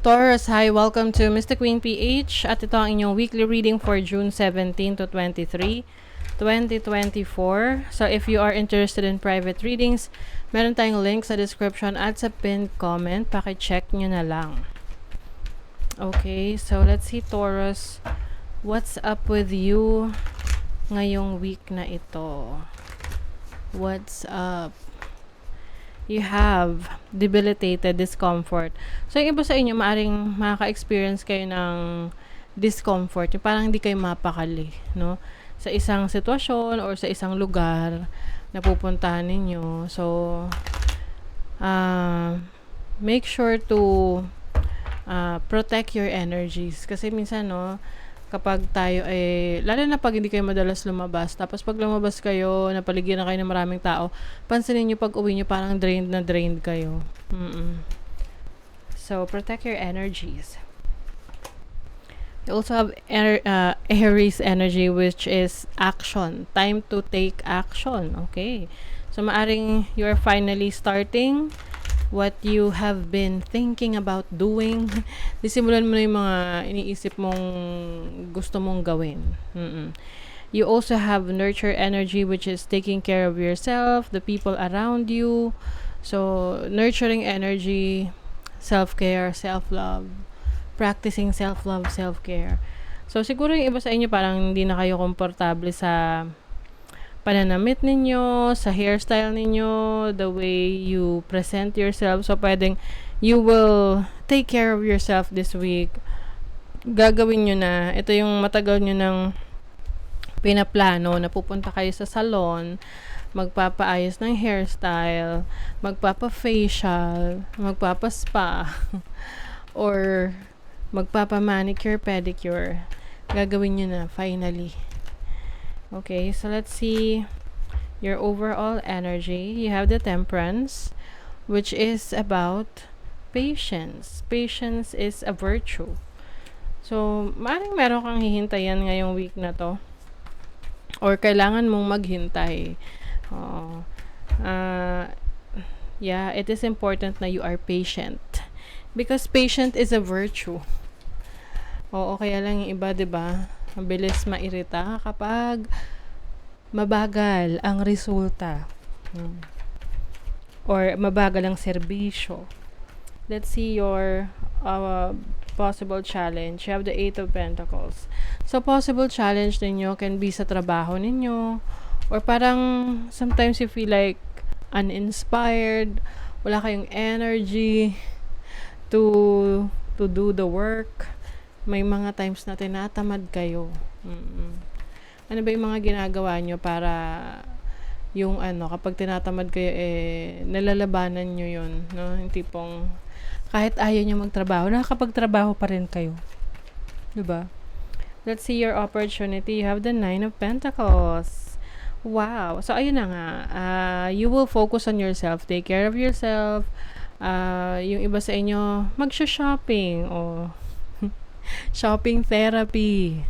Taurus, hi, welcome to Mr. Queen PH at ito ang inyong weekly reading for June 17 to 23, 2024. So if you are interested in private readings, meron tayong link sa description at sa pinned comment. Paki-check nyo na lang. Okay, so let's see Taurus, what's up with you ngayong week na ito? What's up? You have debilitated discomfort. So, yung iba sa inyo, maaring makaka-experience kayo ng discomfort. Yung parang hindi kayo mapakali, no? Sa isang sitwasyon or sa isang lugar na pupuntahan ninyo. So, make sure to protect your energies. Kasi minsan, no, kapag tayo ay, lalo na pag hindi kayo madalas lumabas, tapos pag lumabas kayo, napaligyan na kayo ng maraming tao, pansinin nyo pag uwi nyo, parang drained na drained kayo. So, protect your energies. You also have Aries energy, which is action. Time to take action. Okay. So, maaring you're finally starting what you have been thinking about doing. Disimulan mo na yung mga iniisip mong gusto mong gawin. You also have nurture energy, which is taking care of yourself, the people around you. So, nurturing energy, self-care, self-love, practicing self-love, self-care. So, siguro yung iba sa inyo parang hindi na kayo komportable sa pananamit ninyo, sa hairstyle ninyo, the way you present yourself. So, pwedeng you will take care of yourself this week. Gagawin nyo na. Ito yung matagal nyo ng pinaplano na pupunta kayo sa salon, magpapaayos ng hairstyle, magpapa-facial, magpapa-spa, or magpapa-manicure, pedicure. Gagawin nyo na, finally. Okay, so let's see your overall energy. You have the Temperance, which is about patience. Patience is a virtue. So, maaaring meron kang hihintayan ngayong week na to. Or kailangan mong maghintay. Yeah, it is important na you are patient. Because patient is a virtue. Oo, kaya lang yung iba, 'di ba? Mabilis mairita kapag mabagal ang resulta. Or mabagal ang serbisyo. Let's see your possible challenge. You have the Eight of Pentacles. So, possible challenge ninyo can be sa trabaho ninyo. Or parang sometimes you feel like uninspired. Wala kayong energy to do the work. May mga times na tinatamad kayo. Ano ba yung mga ginagawa nyo para yung kapag tinatamad kayo, nalalabanan nyo yun, no? Yung tipong, kahit ayaw nyo magtrabaho, nakakapagtrabaho pa rin kayo. Diba? Let's see your opportunity. You have the Nine of Pentacles. Wow. So, ayun na nga. You will focus on yourself. Take care of yourself. Yung iba sa inyo, magsha-shopping o shopping therapy.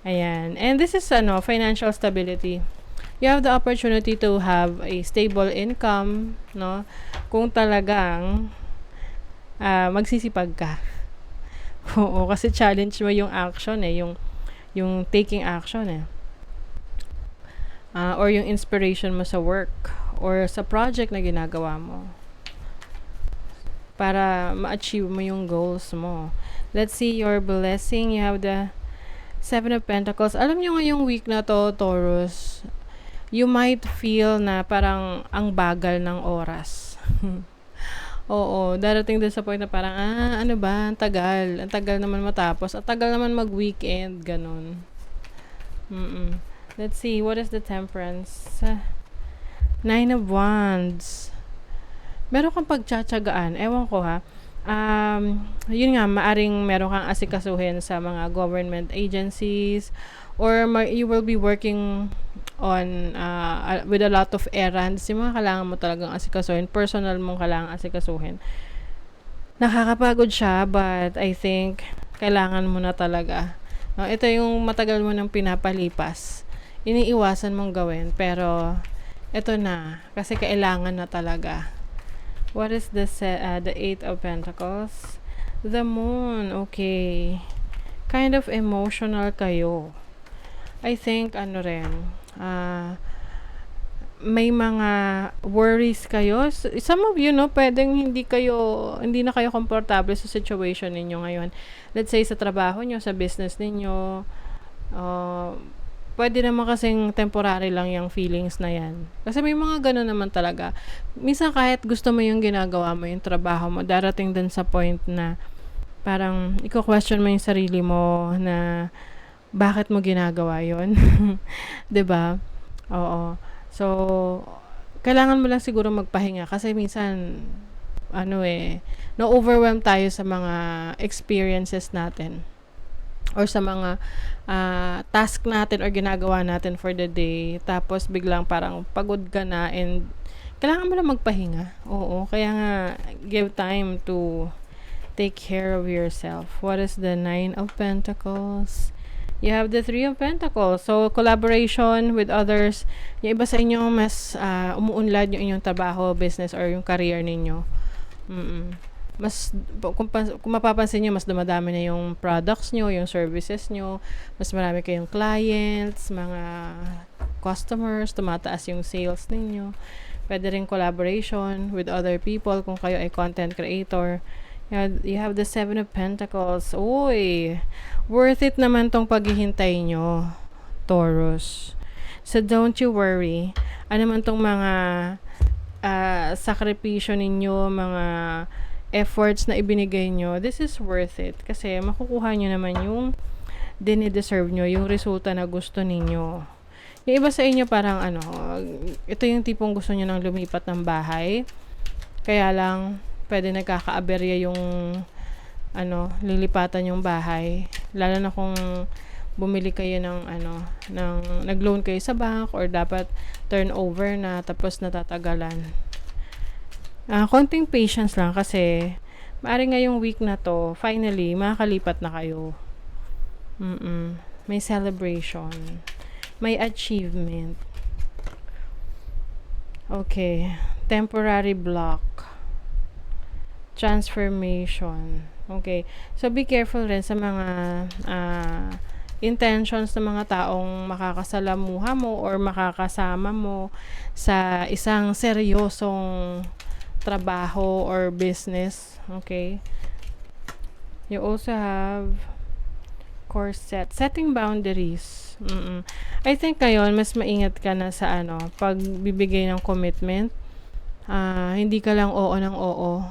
Ayan. And this is financial stability. You have the opportunity to have a stable income, no? Kung talagang magsisipag ka. Oo, kasi challenge mo yung action yung taking action or yung inspiration mo sa work or sa project na ginagawa mo para ma-achieve mo yung goals mo. Let's see your blessing. You have the Seven of Pentacles. Alam nyo ngayong week na to, Taurus, you might feel na parang ang bagal ng oras. Oo, darating din sa point na parang, ano ba, ang tagal. Ang tagal naman matapos. Ang tagal naman mag-weekend, ganun. Let's see, what is the Temperance? Nine of Wands. Meron kang pagtsatsagaan. Ewan ko ha. Yun nga, maaring meron kang asikasuhin sa mga government agencies or you will be working on with a lot of errands. Yung mga kailangan mo talagang asikasuhin. Personal mong kailangan asikasuhin. Nakakapagod siya, but I think kailangan mo na talaga. Ito yung matagal mo nang pinapalipas. Iniiwasan mong gawin, pero ito na. Kasi kailangan na talaga. What is the Eight of Pentacles? The moon, okay. Kind of emotional kayo. I think, ano rin, may mga worries kayo. Some of you, no, pwedeng hindi na kayo komportable sa situation ninyo ngayon. Let's say, sa trabaho nyo, sa business ninyo, pwede naman kasing temporary lang yung feelings na yan. Kasi may mga ganun naman talaga. Minsan kahit gusto mo yung ginagawa mo, yung trabaho mo, darating din sa point na parang i-question mo yung sarili mo na bakit mo ginagawa yon. 'Di ba? Oo. So, kailangan mo lang siguro magpahinga kasi minsan na-overwhelm tayo sa mga experiences natin or sa mga task natin or ginagawa natin for the day. Tapos biglang parang pagod ka na and kailangan mo lang magpahinga. Oo, kaya nga give time to take care of yourself. What is the Nine of Pentacles? You have the Three of Pentacles. So, collaboration with others. Yung iba sa inyo, mas umuunlad yung inyong trabaho, business, or yung career ninyo. Mas, kung mapapansin nyo, mas dumadami na yung products nyo, yung services nyo. Mas marami kayong clients, mga customers, tumataas yung sales ninyo. Pwede rin collaboration with other people kung kayo ay content creator. You have the Seven of Pentacles. Uy, worth it naman tong paghihintay nyo, Taurus. So, don't you worry. Ano man tong mga sakripisyo ninyo, mga efforts na ibinigay nyo, this is worth it. Kasi makukuha nyo naman yung dinideserve nyo, yung resulta na gusto ninyo. Yung iba sa inyo parang ito yung tipong gusto nyo nang lumipat ng bahay. Kaya lang, pwede nagkakaaberya yung lilipatan yung bahay. Lalo na kung bumili kayo ng nag-loan kayo sa bank or dapat turnover na tapos natatagalan. Konting patience lang kasi maaring ngayong week na to, finally, makakalipat na kayo. May celebration. May achievement. Okay. Temporary block. Transformation. Okay. So, be careful rin sa mga intentions ng mga taong makakasalamuha mo or makakasama mo sa isang seryosong trabaho or business. Okay. You also have corset. Setting boundaries. I think ngayon, mas maingat ka na sa pagbibigay ng commitment. Hindi ka lang oo ng oo.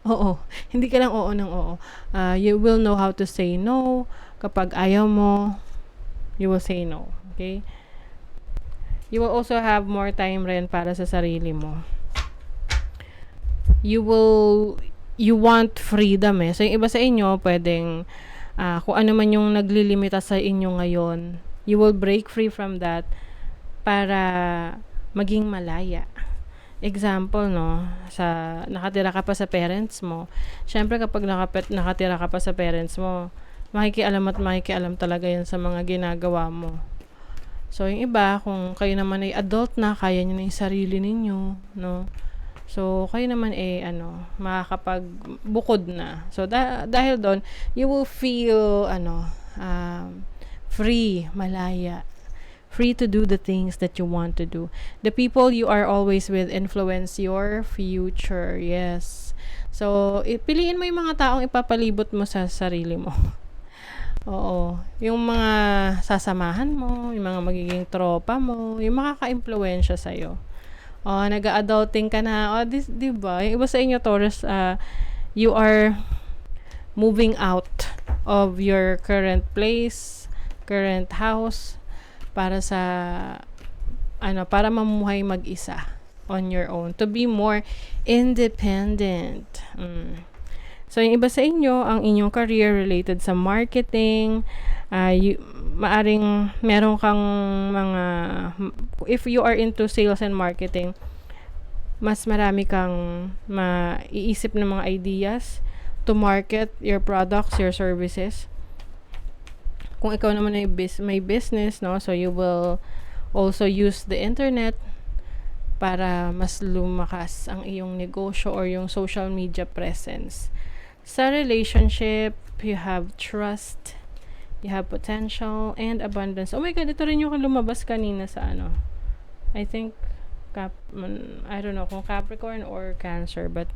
Oo. Hindi ka lang oo ng oo. You will know how to say no. Kapag ayaw mo, you will say no. Okay? You will also have more time rin para sa sarili mo. You want freedom eh. So, yung iba sa inyo, pwedeng kung ano man yung naglilimita sa inyo ngayon, you will break free from that para maging malaya. Example, no, nakatira ka pa sa parents mo. Syempre, kapag nakatira ka pa sa parents mo, makikialam talaga yan sa mga ginagawa mo. So, yung iba, kung kayo naman ay adult na, kaya nyo na yung sarili ninyo, no? So, kayo naman makakapagbukod na. So, dahil doon, you will feel, free, malaya. Free to do the things that you want to do. The people you are always with influence your future. Yes. So, piliin mo yung mga taong ipapalibot mo sa sarili mo. Oo. Yung mga sasamahan mo, yung mga magiging tropa mo, yung makaka-impluwensya sa'yo. Nag-adulting ka na. Diba? Yung iba sa inyo, Taurus, you are moving out of your current place, current house, para mamuhay mag-isa on your own, to be more independent. So, yung iba sa inyo, ang inyong career related sa marketing, maaring meron kang if you are into sales and marketing, mas marami kang maiisip ng mga ideas to market your products, your services. Kung ikaw naman ay may business, no? So, you will also use the internet para mas lumakas ang iyong negosyo or yung social media presence. Sa relationship, you have trust, you have potential, and abundance. Oh my God, ito rin yung lumabas kanina sa ano. I think, I don't know kung Capricorn or Cancer, but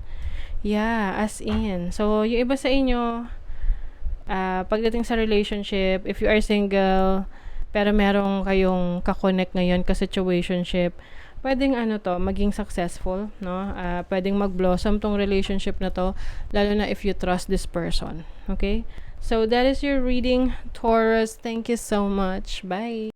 yeah, as in. So, yung iba sa inyo, pagdating sa relationship, if you are single, pero merong kayong kakonect ngayon ka situationship, pwedeng ano to, maging successful, no? Pwedeng mag-blossom tong relationship na to, lalo na if you trust this person. Okay? So, that is your reading, Taurus. Thank you so much. Bye!